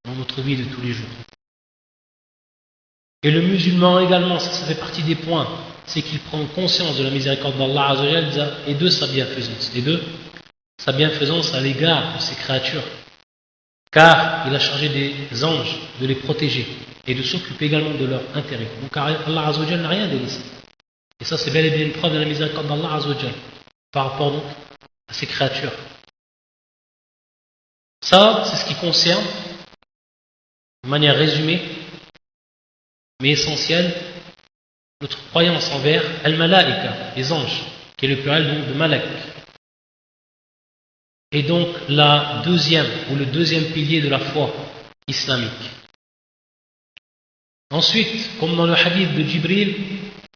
dans notre vie de tous les jours. Et le musulman également, ça fait partie des points, c'est qu'il prend conscience de la miséricorde d'Allah Azza wa Jalla et de sa bienfaisance. Et de sa bienfaisance à l'égard de ses créatures. Car il a chargé des anges de les protéger et de s'occuper également de leur intérêt. Donc Allah Azza wa Jalla n'a rien délaissé. Et ça, c'est bel et bien une preuve de la miséricorde d'Allah Azza wa Jalla par rapport donc à ses créatures. Ça, c'est ce qui concerne, de manière résumée, mais essentielle, notre croyance envers al-malaika, les anges, qui est le pluriel donc de malak. Et donc la deuxième, ou le deuxième pilier de la foi islamique. Ensuite, comme dans le hadith de Jibril,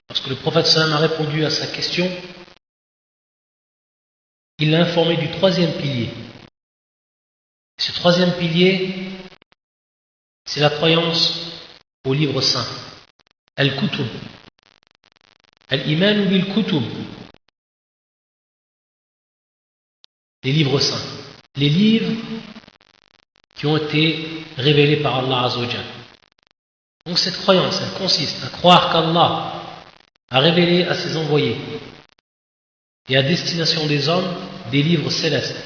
lorsque le prophète sallam a répondu à sa question, il l'a informé du troisième pilier. Ce troisième pilier, c'est la croyance au livre saint. Al-Kutub. Al-Iman bil-Kutub. Les livres saints. Les livres qui ont été révélés par Allah Azza wa Jalla. Donc cette croyance, elle consiste à croire qu'Allah a révélé à ses envoyés et à destination des hommes des livres célestes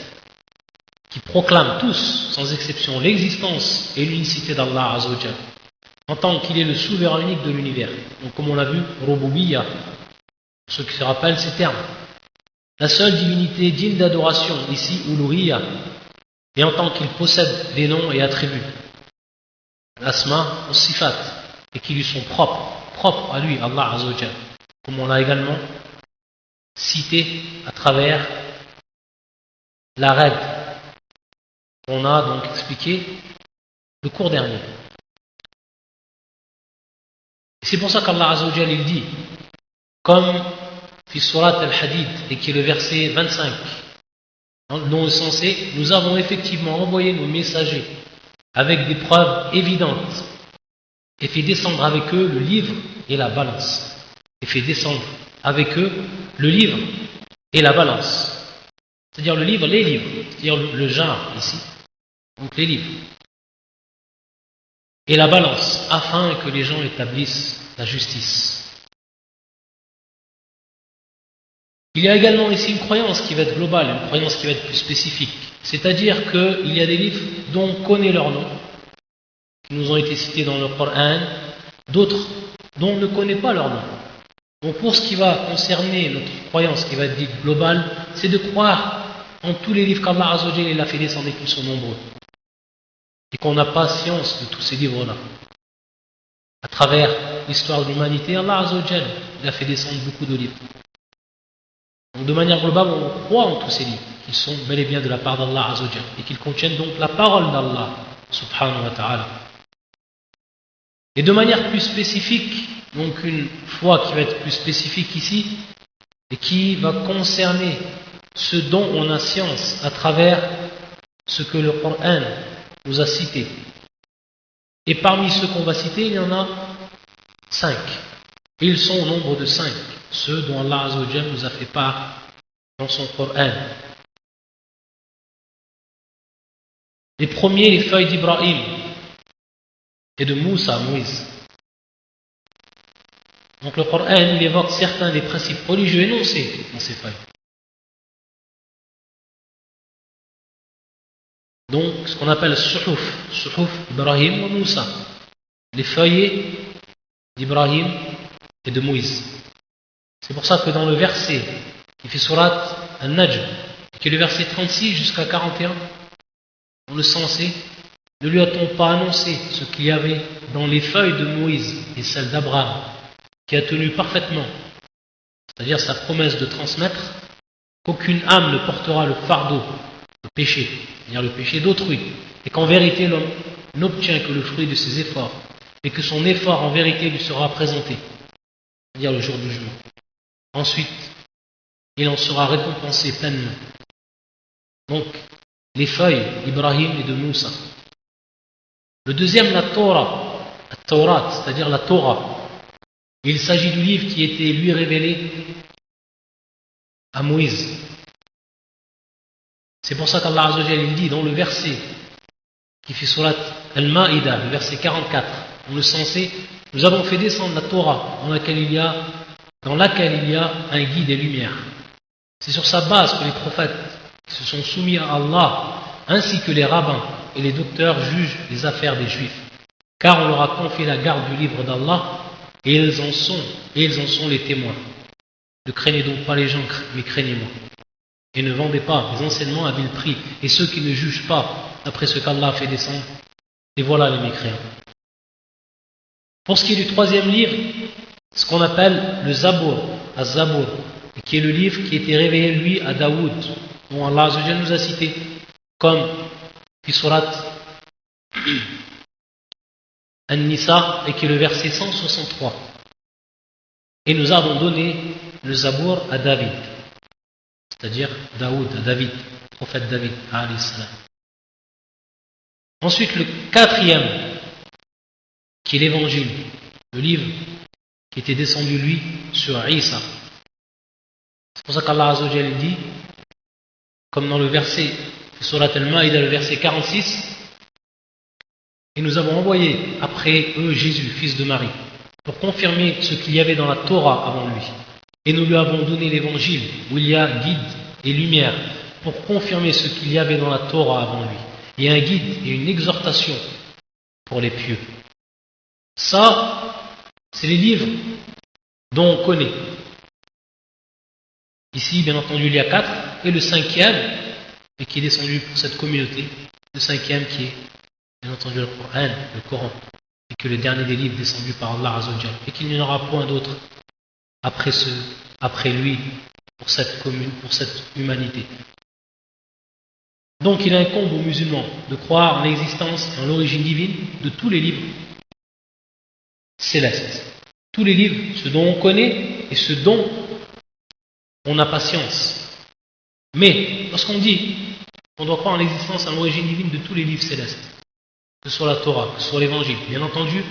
qui proclament tous, sans exception, l'existence et l'unicité d'Allah Azza wa Jalla, en tant qu'il est le souverain unique de l'univers. Donc comme on l'a vu, Rububiyya, pour ceux qui se rappellent ces termes. La seule divinité digne d'adoration, ici, Uluhiyya, et en tant qu'il possède des noms et attributs, l'asma, sifat, et qui lui sont propres à lui, Allah Azza wa Jalla, comme on l'a également cité à travers la règle qu'on a donc expliqué le cours dernier. Et c'est pour ça qu'Allah Azza wa Jalla il dit, comme fi surat al-Hadid, et qui est le verset 25, dont le sens est, nous avons effectivement envoyé nos messagers avec des preuves évidentes et fait descendre avec eux le livre et la balance. Et fait descendre avec eux le livre et la balance. C'est-à-dire le livre, les livres, c'est-à-dire le genre ici. Donc les livres. Et la balance, afin que les gens établissent la justice. Il y a également ici une croyance qui va être globale, une croyance qui va être plus spécifique. C'est-à-dire qu'il y a des livres dont on connaît leur nom, qui nous ont été cités dans le Coran, d'autres dont on ne connaît pas leur nom. Donc pour ce qui va concerner notre croyance qui va être dite globale, c'est de croire en tous les livres qu'Allah Azza wa Jalla a fait descendre et qu'ils sont nombreux. Et qu'on n'a pas science de tous ces livres-là. À travers l'histoire de l'humanité, Allah Azza wa Jalla a fait descendre beaucoup de livres. Donc de manière globale, on croit en tous ces livres, qui sont bel et bien de la part d'Allah Azza wa Jalla, et qu'ils contiennent donc la parole d'Allah, subhanahu wa ta'ala. Et de manière plus spécifique, donc une foi qui va être plus spécifique ici, et qui va concerner ce dont on a science à travers ce que le Coran nous a cité. Et parmi ceux qu'on va citer, il y en a 5. Et ils sont au nombre de 5, ceux dont Allah Azza wa Jalla nous a fait part dans son Coran. Les premiers, les feuilles d'Ibrahim et de Moussa, Moïse. Donc le Coran, il évoque certains des principes religieux énoncés dans ces feuilles. Donc ce qu'on appelle Suhuf Ibrahim ou Moussa, les feuillets d'Ibrahim et de Moïse. C'est pour ça que dans le verset qui fait surat An-Najm, qui est le verset 36 jusqu'à 41, dans le sensé, ne lui a-t-on pas annoncé ce qu'il y avait dans les feuilles de Moïse et celles d'Abraham, qui a tenu parfaitement, c'est-à-dire sa promesse de transmettre, qu'aucune âme ne portera le fardeau de péché, c'est-à-dire le péché d'autrui, et qu'en vérité l'homme n'obtient que le fruit de ses efforts, et que son effort en vérité lui sera présenté, c'est-à-dire le jour du jugement. Ensuite, il en sera récompensé pleinement. Donc, les feuilles d'Ibrahim et de Moussa. Le deuxième, la Torah, c'est-à-dire la Torah. Il s'agit du livre qui était lui révélé à Moïse. C'est pour ça qu'Allah Azza wa Jalla dit dans le verset qui fait surat Al-Ma'ida, le verset 44, dans le sensé, nous avons fait descendre la Torah dans laquelle il y a un guide et lumière. C'est sur sa base que les prophètes qui se sont soumis à Allah, ainsi que les rabbins et les docteurs jugent les affaires des juifs, car on leur a confié la garde du livre d'Allah, et ils en sont les témoins. Ne craignez donc pas les gens, mais craignez-moi. Et ne vendez pas les enseignements à vil prix, et ceux qui ne jugent pas d'après ce qu'Allah a fait descendre, et voilà les mécréants. Pour ce qui est du troisième livre, ce qu'on appelle le Zabour, Az-Zabour, qui est le livre qui a été révélé lui à Daoud, dont Allah Azza wa Jalla nous a cité, comme fi surat An-Nisa, et qui est le verset 163. Et nous avons donné le Zabour à David, c'est-à-dire Daoud, à David, prophète David, alayhi salam. Ensuite, le quatrième, qui est l'évangile, le livre qui était descendu lui sur Isa. C'est pour ça qu'Allah Azza wa Jalla dit, comme dans le verset surat Al-Ma'ida, le verset 46, et nous avons envoyé après eux Jésus, fils de Marie, pour confirmer ce qu'il y avait dans la Torah avant lui. Et nous lui avons donné l'évangile, où il y a guide et lumière, pour confirmer ce qu'il y avait dans la Torah avant lui. Il y a un guide et une exhortation pour les pieux. Ça, c'est les livres dont on connaît. Ici, bien entendu, il y a 4, et le cinquième, et qui est descendu pour cette communauté, le cinquième qui est, bien entendu, le Coran, et que le dernier des livres descendus par Allah Azza wa Jalla, et qu'il n'y en aura point d'autre après lui, pour cette commune, pour cette humanité. Donc il incombe aux musulmans de croire en l'existence et en l'origine divine de tous les livres célestes. Tous les livres, ceux dont on connaît et ceux dont on a patience. Mais lorsqu'on dit qu'on doit croire en l'existence et en l'origine divine de tous les livres célestes, que ce soit la Torah, que ce soit l'évangile, bien entendu,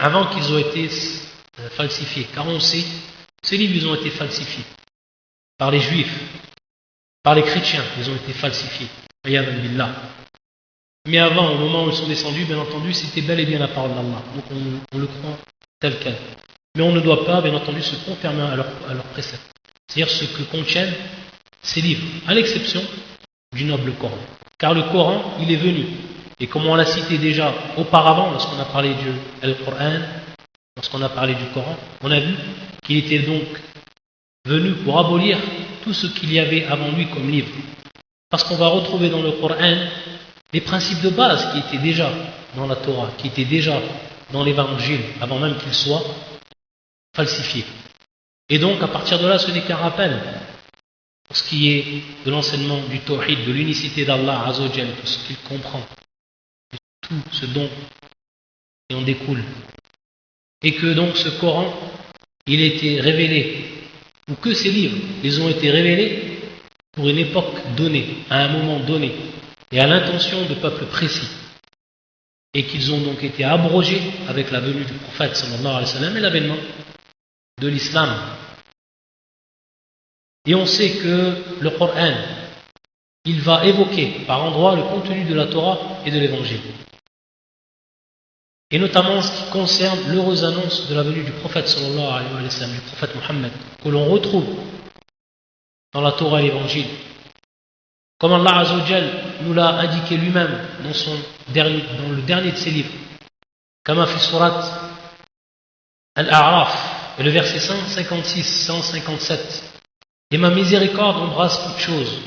avant qu'ils aient été falsifiés, car on sait, ces livres ils ont été falsifiés par les juifs, par les chrétiens, ils ont été falsifiés. Mais avant, au moment où ils sont descendus, bien entendu, c'était bel et bien la parole d'Allah. Donc on le croit tel quel. Mais on ne doit pas, bien entendu, se confirmer à leurs préceptes. C'est-à-dire ce que contiennent ces livres, à l'exception du noble Coran. Car le Coran, il est venu. Et comme on l'a cité déjà auparavant, lorsqu'on a parlé du Coran, lorsqu'on a parlé du Coran, on a vu qu'il était donc venu pour abolir tout ce qu'il y avait avant lui comme livre. Parce qu'on va retrouver dans le Coran les principes de base qui étaient déjà dans la Torah, qui étaient déjà dans l'évangile, avant même qu'ils soient falsifiés. Et donc, à partir de là, ce n'est qu'un rappel pour ce qui est de l'enseignement du Tawhid, de l'unicité d'Allah Azza wa Jalla, tout ce qu'il comprend, et tout ce dont il en découle. Et que donc ce Coran, il a été révélé, ou que ces livres, ils ont été révélés pour une époque donnée, à un moment donné. et à l'intention de peuples précis, et qu'ils ont donc été abrogés avec la venue du prophète sallallahu alayhi wa sallam et l'avènement de l'islam. Et on sait que le Coran, il va évoquer par endroits le contenu de la Torah et de l'Évangile. Et notamment ce qui concerne l'heureuse annonce de la venue du prophète sallallahu alayhi wa sallam, du prophète Mohammed, que l'on retrouve dans la Torah et l'Évangile. Comme Allah Azza wa Jal nous l'a indiqué lui-même dans le dernier de ses livres, Kama fi surat Al-A'raf, et le verset 156-157. Et ma miséricorde embrasse toutes choses.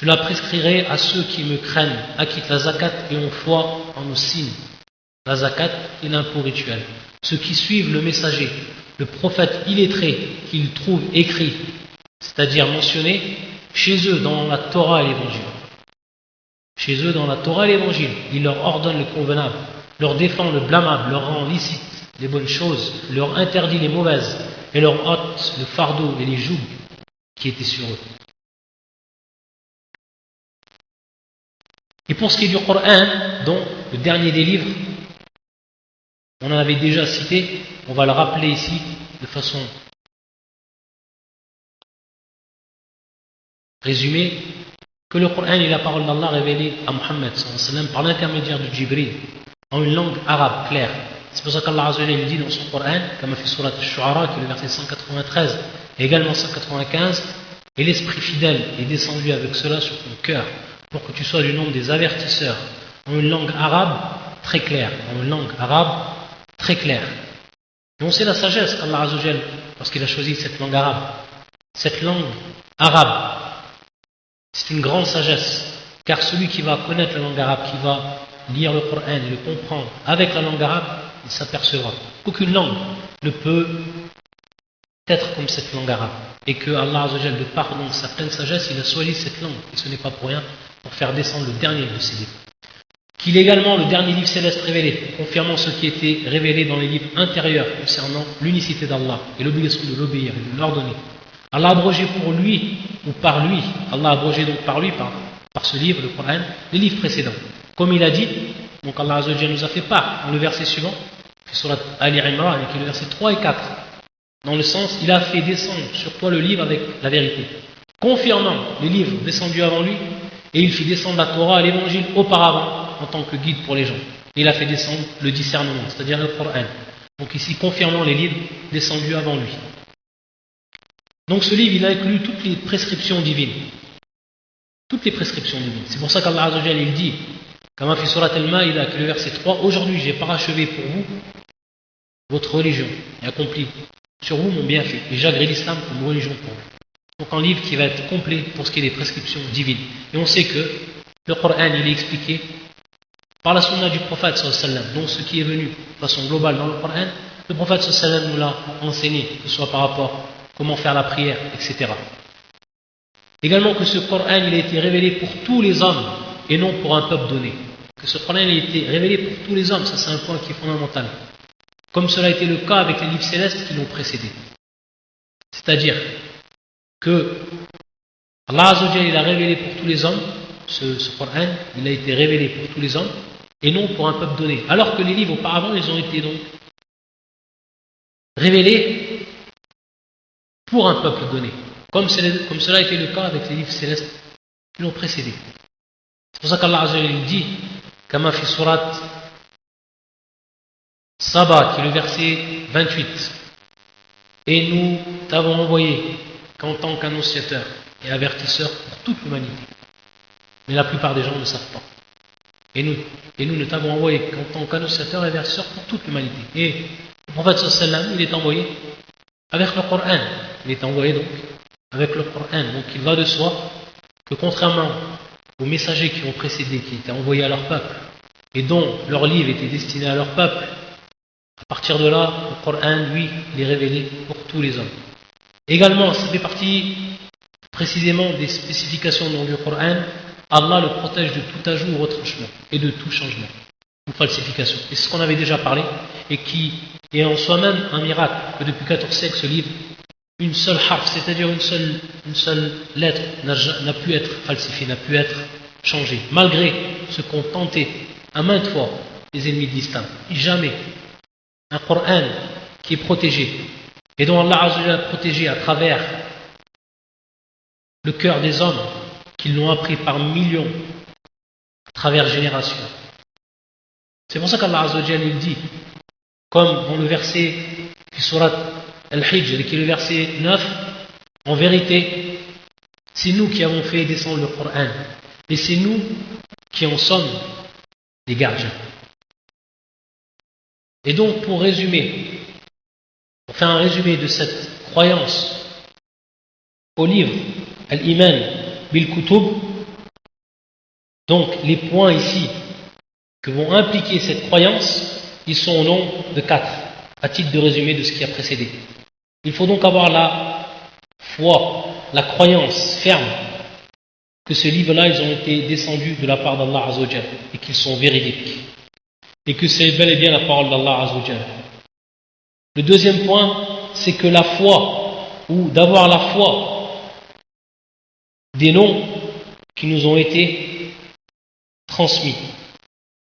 Je la prescrirai à ceux qui me craignent, acquittent la zakat et ont foi en nos signes. La zakat est l'impôt rituel. Ceux qui suivent le messager, le prophète illettré qu'ils trouvent écrit, c'est-à-dire mentionné, chez eux dans la Torah et l'Évangile. Chez eux dans la Torah et l'Évangile, il leur ordonne le convenable, leur défend le blâmable, leur rend licite les bonnes choses, leur interdit les mauvaises et leur ôte le fardeau et les jougs qui étaient sur eux. Et pour ce qui est du Coran, donc le dernier des livres, on en avait déjà cité, on va le rappeler ici de façon résumée, que le Coran est la parole d'Allah révélée à Muhammad par l'intermédiaire de Jibril en une langue arabe claire. C'est pour ça qu'Allah Azza wa Jalla dit dans son Coran, comme a fait surat Al-Shu'ara, qui est le verset 193 et également 195, et l'esprit fidèle est descendu avec cela sur ton cœur pour que tu sois du nombre des avertisseurs en une langue arabe très claire, Et on sait la sagesse qu'Allah Azza wa Jalla, parce qu'il a choisi cette langue arabe. Cette langue arabe, c'est une grande sagesse, car celui qui va connaître la langue arabe, qui va lire le Coran et le comprendre avec la langue arabe, il s'apercevra qu'aucune langue ne peut être comme cette langue arabe. Et que Allah Azza wa Jalla, de par donc sa pleine sagesse, il a choisi cette langue, et ce n'est pas pour rien, pour faire descendre le dernier de ses livres. Qu'il est également le dernier livre céleste révélé, confirmant ce qui était révélé dans les livres intérieurs concernant l'unicité d'Allah et l'obligation de l'obéir et de l'ordonner. Allah a abrogé pour lui, ou par lui, Allah a abrogé donc par lui, par ce livre, le Coran, les livres précédents. Comme il a dit, donc Allah Azza wa Jalla nous a fait part, dans le verset suivant, surat Ali Imran, qui est le verset 3 et 4, dans le sens, il a fait descendre sur toi le livre avec la vérité, confirmant les livres descendus avant lui, et il fit descendre la Torah et l'Évangile auparavant, en tant que guide pour les gens. Et il a fait descendre le discernement, c'est-à-dire le Coran. Donc ici, confirmant les livres descendus avant lui. Donc ce livre, il a inclus toutes les prescriptions divines. Toutes les prescriptions divines. C'est pour ça qu'Allah Azza wa Jalla, il dit, comme a fait surat Al-Ma'ida, que le verset 3, aujourd'hui j'ai parachevé pour vous votre religion, et accompli sur vous mon bienfait, et j'agrée l'islam comme religion pour vous. Donc un livre qui va être complet pour ce qui est des prescriptions divines. Et on sait que le Coran, il est expliqué par la sunna du prophète sallallahu alayhi wa sallam, donc ce qui est venu de façon globale dans le Coran, le prophète sallallahu alayhi wa sallam nous l'a enseigné, que ce soit par rapport à comment faire la prière, etc. Également que ce Coran, il a été révélé pour tous les hommes et non pour un peuple donné. Que ce Coran, il a été révélé pour tous les hommes, ça c'est un point qui est fondamental. Comme cela a été le cas avec les livres célestes qui l'ont précédé. C'est-à-dire que Allah Azza wa Jalla, il a révélé pour tous les hommes, ce Coran, il a été révélé pour tous les hommes et non pour un peuple donné. Alors que les livres auparavant, ils ont été donc révélés pour un peuple donné. Comme cela a été le cas avec les livres célestes qui l'ont précédé. C'est pour ça qu'Allah Azza wa Jalla dit, Kama fi surat Saba, qui est le verset 28. Et nous t'avons envoyé qu'en tant qu'annonciateur et avertisseur pour toute l'humanité. Mais la plupart des gens ne savent pas. Et nous ne t'avons envoyé qu'en tant qu'annonciateur et avertisseur pour toute l'humanité. Et le prophète sallallahu alayhi wa sallam, il est envoyé avec le Coran. Il est envoyé donc avec le Coran. Donc il va de soi que contrairement aux messagers qui ont précédé, qui étaient envoyés à leur peuple, et dont leur livre était destiné à leur peuple, à partir de là, le Coran, lui, il est révélé pour tous les hommes. Également, ça fait partie précisément des spécifications dans le Coran, Allah le protège de tout ajout ou retranchement, et de tout changement, ou falsification. Et c'est ce qu'on avait déjà parlé, et qui est en soi-même un miracle, que depuis 14 siècles, ce livre, une seule harf, c'est-à-dire une seule lettre, n'a pu être falsifiée, n'a pu être changé, malgré ce qu'ont tenté à maintes fois les ennemis de l'islam. Jamais un Coran qui est protégé et dont Allah Azza wa Jalla a protégé à travers le cœur des hommes qui l'ont appris par millions, à travers générations. C'est pour ça qu'Allah Azza wa Jalla il dit, comme dans le verset du surat Al-Hijr, qui est le verset 9, en vérité, c'est nous qui avons fait descendre le Coran, et c'est nous qui en sommes les gardiens. Et donc, pour résumer, pour faire un résumé de cette croyance au livre Al-Iman bil-Kutub, donc les points ici que vont impliquer cette croyance, ils sont au nombre de 4, à titre de résumé de ce qui a précédé. Il faut donc avoir la foi, la croyance ferme que ces livres-là, ils ont été descendus de la part d'Allah Azza wa Jalla et qu'ils sont véridiques. Et que c'est bel et bien la parole d'Allah Azza wa Jalla. Le deuxième point, c'est que la foi, ou d'avoir la foi des noms qui nous ont été transmis,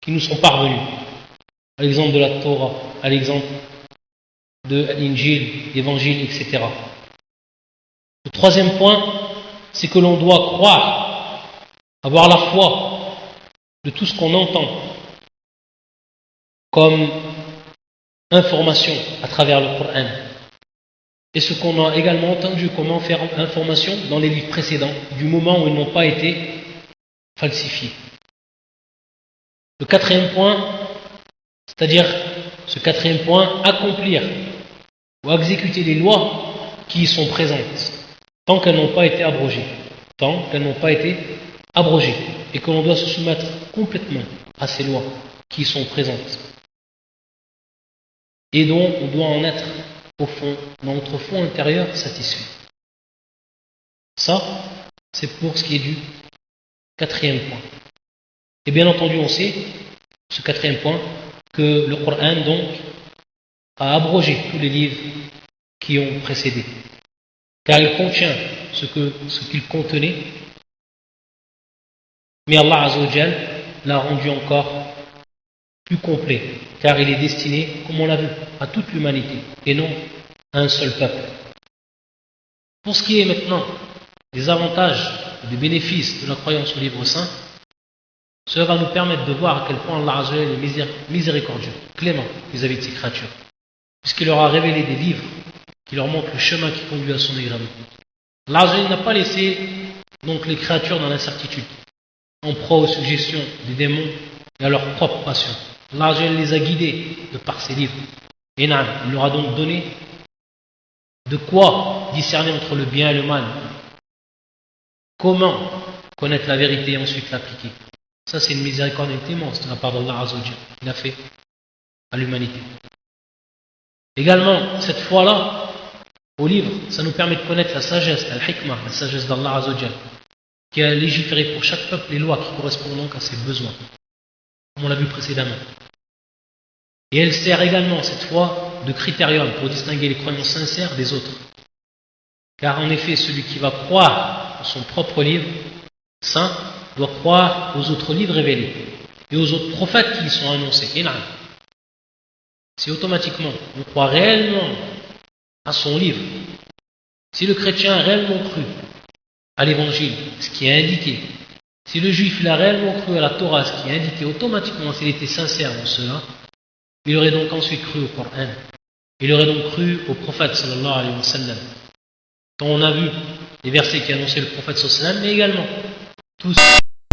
qui nous sont parvenus. À l'exemple de la Torah, à l'exemple de l'Injil, l'Évangile, etc. Le troisième point, c'est que l'on doit croire, avoir la foi de tout ce qu'on entend comme information à travers le Coran. Et ce qu'on a également entendu comme information dans les livres précédents, du moment où ils n'ont pas été falsifiés. Le quatrième point, c'est-à-dire ce quatrième point, accomplir ou exécuter les lois qui y sont présentes, tant qu'elles n'ont pas été abrogées. Tant qu'elles n'ont pas été abrogées. Et que l'on doit se soumettre complètement à ces lois qui y sont présentes. Et dont on doit en être, au fond, dans notre fond intérieur, satisfait. Ça, c'est pour ce qui est du quatrième point. Et bien entendu, on sait, ce quatrième point, que le Coran, donc, a abrogé tous les livres qui ont précédé. Car il contient ce qu'il contenait, mais Allah Azza wa Jalla l'a rendu encore plus complet, car il est destiné, comme on l'a vu, à toute l'humanité, et non à un seul peuple. Pour ce qui est maintenant des avantages et des bénéfices de la croyance au livre saint, cela va nous permettre de voir à quel point Allah Azza wa Jalla est miséricordieux, clément vis-à-vis de ses créatures, puisqu'il leur a révélé des livres qui leur montrent le chemin qui conduit à son agrément. Allah Azza wa Jalla n'a pas laissé donc les créatures dans l'incertitude, en proie aux suggestions des démons et à leur propre passion. Allah Azza wa Jalla les a guidés de par ses livres. Et il leur a donc donné de quoi discerner entre le bien et le mal. Comment connaître la vérité et ensuite l'appliquer. Ça, c'est une miséricorde immense de la part d'Allah Azza wa Jalla qu'il a fait à l'humanité. Également, cette foi-là, au livre, ça nous permet de connaître la sagesse, al-hikmah, la sagesse d'Allah Azza wa Jalla, qui a légiféré pour chaque peuple les lois qui correspondent donc à ses besoins, comme on l'a vu précédemment. Et elle sert également, cette foi, de critérium pour distinguer les croyants sincères des autres. Car en effet, celui qui va croire en son propre livre saint doit croire aux autres livres révélés et aux autres prophètes qui y sont annoncés. Et si automatiquement on croit réellement à son livre, si le chrétien a réellement cru à l'évangile, ce qui est indiqué, si le juif il a réellement cru à la Torah, ce qui est indiqué, automatiquement, s'il était sincère dans cela, il aurait donc ensuite cru au Coran. Il aurait donc cru au prophète sallallahu alayhi wa sallam. Quand on a vu les versets qui annonçaient le prophète sallallahu alayhi wa sallam, mais également tous